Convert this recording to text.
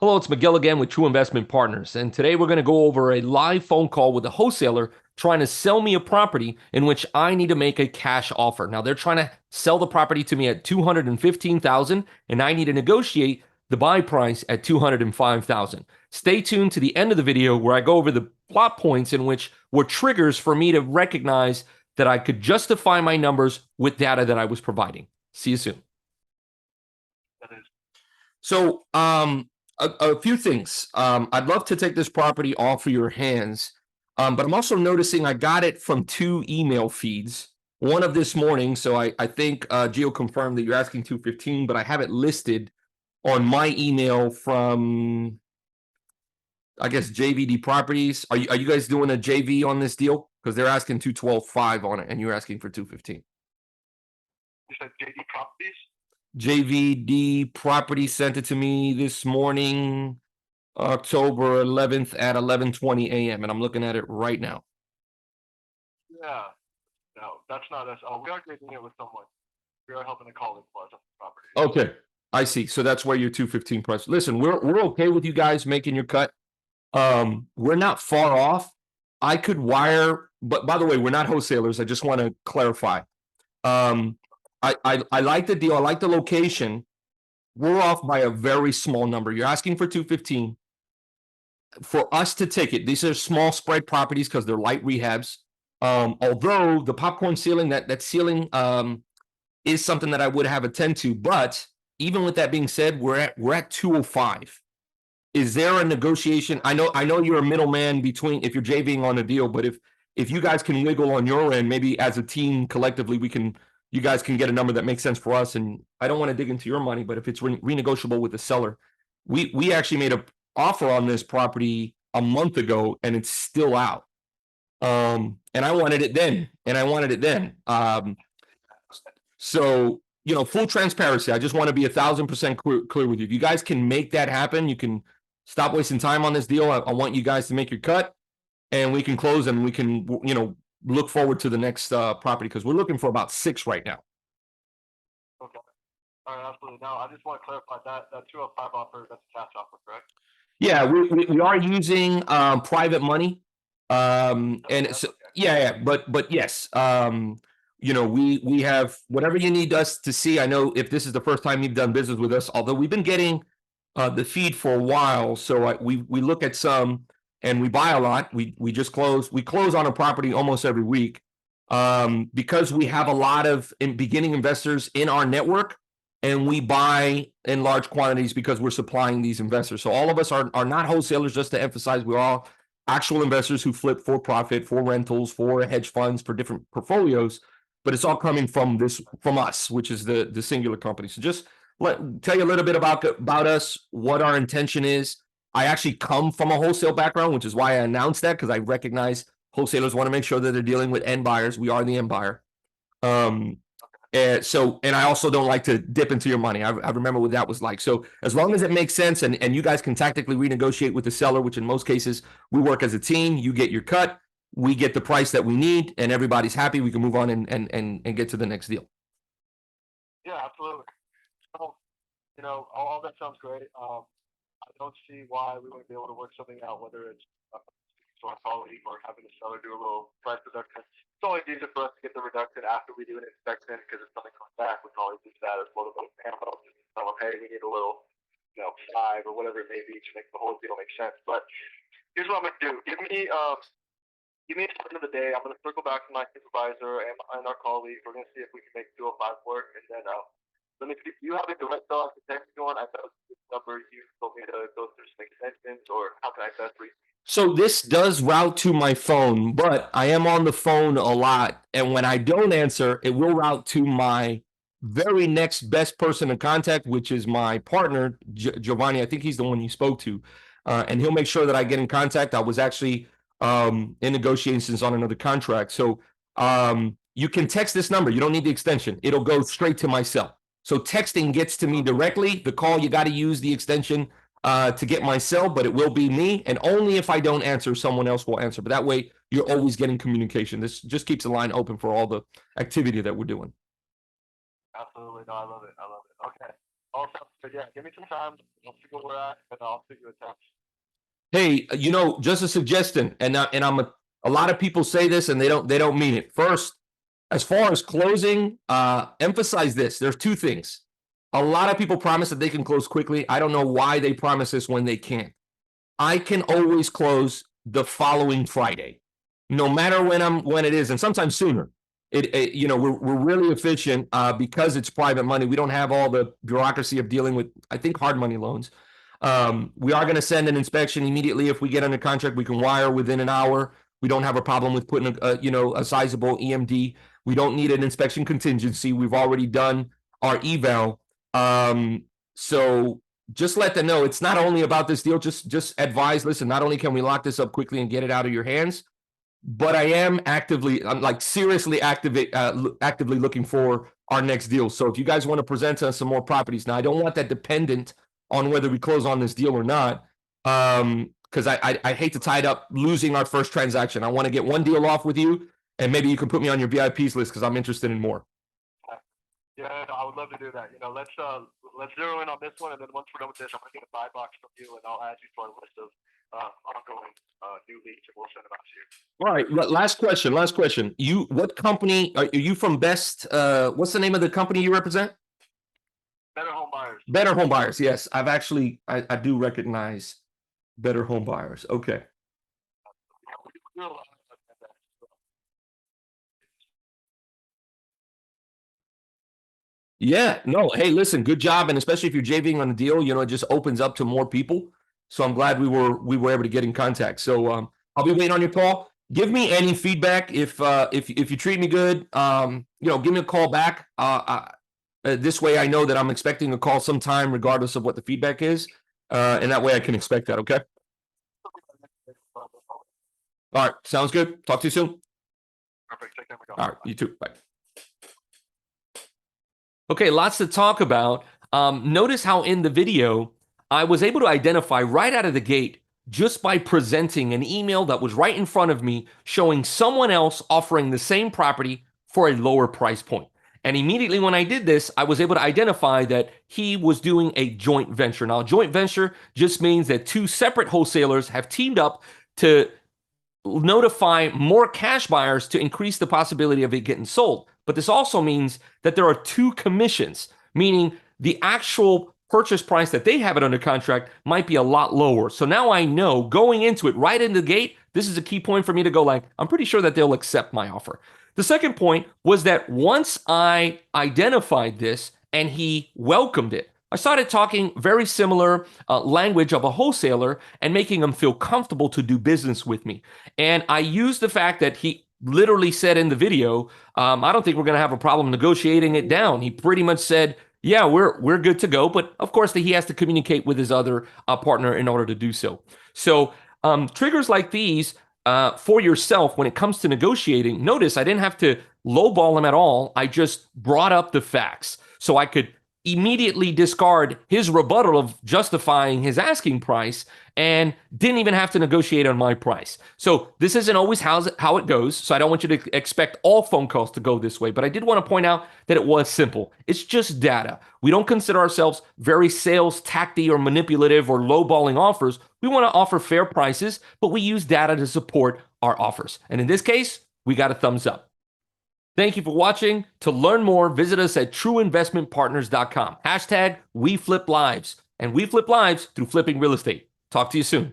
Hello, it's Miguel again with True Investment Partners, and today we're going to go over a live phone call with a wholesaler trying to sell me a property in which I need to make a cash offer. Now, they're trying to sell the property to me at $215,000, and I need to negotiate the buy price at $205,000. Stay tuned to the end of the video where I go over the plot points in which were triggers for me to recognize that I could justify my numbers with data that I was providing. See you soon. So, a few things. I'd love to take this property off of your hands, but I'm also noticing I got it from two email feeds. One of this morning, so I think Gio confirmed that you're asking 215, but I have it listed on my email from, I guess, JVD Properties. Are you guys doing a JV on this deal? Because they're asking 212.5 on it, and you're asking for 215. You said JD Properties? JVD Property sent it to me this morning, October 11th at 11:20 a.m. and I'm looking at it right now. Yeah. No, that's not us. We are doing it with someone. We are helping a colleague of ours on the property. Okay, I see. So that's where your 215 price. Listen, we're okay with you guys making your cut. We're not far off. I could wire, but by the way, we're not wholesalers. I just want to clarify. I like the deal. I like the location. We're off by a very small number. You're asking for 215. For us to take it, these are small spread properties because they're light rehabs. Although the popcorn ceiling, that ceiling is something that I would have attend to, but even with that being said, we're at 205. Is there a negotiation? I know you're a middleman between if you're JVing on a deal, but if you guys can wiggle on your end, maybe as a team collectively, you guys can get a number that makes sense for us. And I don't want to dig into your money, but if it's renegotiable with the seller, we actually made a offer on this property a month ago and it's still out. And I wanted it then. So, full transparency. I just want to be 1,000% clear with you. If you guys can make that happen, you can stop wasting time on this deal. I want you guys to make your cut and we can close and we can, look forward to the next property because we're looking for about 6 right now. Okay. All right, absolutely. Now, I just want to clarify that 205 offer, that's a cash offer, correct? Yeah, we are using private money. And so, yeah, but yes, we have whatever you need us to see. I know if this is the first time you've done business with us, although we've been getting the feed for a while, so we look at some and we buy a lot. We close on a property almost every week because we have a lot of beginning investors in our network. And we buy in large quantities because we're supplying these investors. So all of us are not wholesalers, just to emphasize, we're all actual investors who flip for profit, for rentals, for hedge funds, for different portfolios. But it's all coming from us, which is the singular company. So just tell you a little bit about us, what our intention is. I actually come from a wholesale background, which is why I announced that, because I recognize wholesalers want to make sure that they're dealing with end buyers. We are the end buyer. And I also don't like to dip into your money. I remember what that was like. So as long as it makes sense and you guys can tactically renegotiate with the seller, which in most cases we work as a team, you get your cut, we get the price that we need, and everybody's happy, we can move on and get to the next deal. Yeah, absolutely. So, all that sounds great. I don't see why we wouldn't be able to work something out, whether it's to our colleague or having the seller do a little price reduction. It's always easier for us to get the reduction after we do an inspection because if something comes back, we can always use that as a little bit of ammo. Tell them, hey, we need a little, 5 or whatever it may be to make the whole deal make sense. But here's what I'm going to do. Give me a time of the day. I'm going to circle back to my supervisor and our colleague. We're going to see if we can make 205 work. And then let me see. You have a direct call I can text you on. I know this number you told me to go through some extensions, or how can I best reach? So this does route to my phone, but I am on the phone a lot. And when I don't answer, it will route to my very next best person to contact, which is my partner, Giovanni. I think he's the one you spoke to. And he'll make sure that I get in contact. I was actually in negotiations on another contract. So you can text this number. You don't need the extension. It'll go straight to my cell. So texting gets to me directly. The call, you got to use the extension to get my cell, but it will be me. And only if I don't answer, someone else will answer. But that way, you're always getting communication. This just keeps the line open for all the activity that we're doing. Absolutely. No, I love it. Okay. All sounds But yeah, give me some time. I'll see where we're at, and I'll shoot you a text. Hey, just a suggestion, and a lot of people say this and they don't mean it. First, as far as closing, emphasize this. There's two things. A lot of people promise that they can close quickly. I don't know why they promise this when they can't. I can always close the following Friday, no matter when it is, and sometimes sooner. We're really efficient because it's private money. We don't have all the bureaucracy of dealing with, I think, hard money loans. We are going to send an inspection immediately. If we get under contract, we can wire within an hour. We don't have a problem with putting a sizable EMD. We don't need an inspection contingency. We've already done our eval. So just let them know it's not only about this deal. Just advise, listen, not only can we lock this up quickly and get it out of your hands, but I'm like seriously actively looking for our next deal. So if you guys want to present us some more properties, now I don't want that dependent on whether we close on this deal or not. Because I hate to tie it up losing our first transaction. I want to get one deal off with you, and maybe you can put me on your VIPs list because I'm interested in more. Yeah, I would love to do that. Let's zero in on this one, and then once we're done with this, I'm gonna get a buy box from you, and I'll add you to our list of ongoing new leads, and we'll send them out to you. All right, last question. What company are you from? Best? What's the name of the company you represent? Better Home Buyers. Better Home Buyers. Yes, I do recognize Better Home Buyers. Okay. We do a lot of that. Yeah, no, hey, listen, good job. And especially if you're JVing on a deal, it just opens up to more people. So I'm glad we were able to get in contact. So I'll be waiting on your call. Give me any feedback if you treat me good. Give me a call back. This way I know that I'm expecting a call sometime, regardless of what the feedback is. And that way I can expect that, okay? All right, sounds good. Talk to you soon. Perfect. Take care. All right, you too. Bye. Okay, lots to talk about. Notice how in the video, I was able to identify right out of the gate just by presenting an email that was right in front of me showing someone else offering the same property for a lower price point. And immediately when I did this, I was able to identify that he was doing a joint venture. Now, a joint venture just means that two separate wholesalers have teamed up to notify more cash buyers to increase the possibility of it getting sold. But this also means that there are two commissions, meaning the actual purchase price that they have it under contract might be a lot lower. So now I know going into it right in the gate, this is a key point for me to go like, I'm pretty sure that they'll accept my offer. The second point was that once I identified this and he welcomed it, I started talking very similar language of a wholesaler and making them feel comfortable to do business with me. And I used the fact that he literally said in the video, I don't think we're going to have a problem negotiating it down. He pretty much said, yeah, we're good to go. But of course, he has to communicate with his other partner in order to do so. So triggers like these for yourself when it comes to negotiating, notice I didn't have to lowball him at all. I just brought up the facts so I could immediately discard his rebuttal of justifying his asking price and didn't even have to negotiate on my price. So this isn't always how it goes. So I don't want you to expect all phone calls to go this way, but I did want to point out that it was simple. It's just data. We don't consider ourselves very sales tacty or manipulative or lowballing offers. We want to offer fair prices, but we use data to support our offers. And in this case, we got a thumbs up. Thank you for watching. To learn more, visit us at trueinvestmentpartners.com. #WeFlipLives. And we flip lives through flipping real estate. Talk to you soon.